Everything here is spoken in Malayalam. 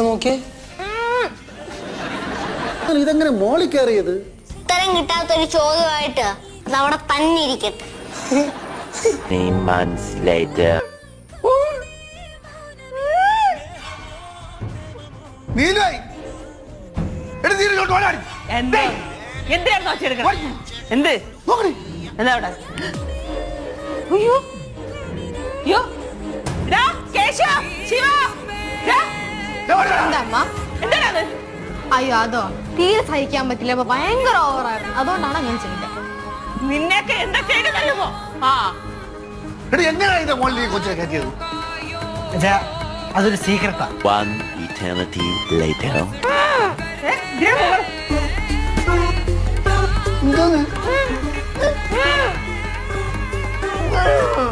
നോക്കിയേ ഇതെങ്ങനെ മോളി കയറിയത്? ഉത്തരം കിട്ടാത്തൊരു ചോദ്യമായിട്ട് അതവിടെ തന്നെ ഇരിക്കട്ടെ. അയ്യോ അതോ തീരെ സഹിക്കാൻ പറ്റില്ല. അപ്പൊ ഭയങ്കര ഓവറായിരുന്നു, അതുകൊണ്ടാണ് അങ്ങനെ ചെയ്തത്. നിന്നൊക്കെ എന്താ ചെയ്തതല്ലോ? എങ്ങനെയാ മോളിൽ കൊച്ചിനെ കയറ്റിയത്? അതൊരു സീക്രട്ടാ. One eternity later. എന്താണ്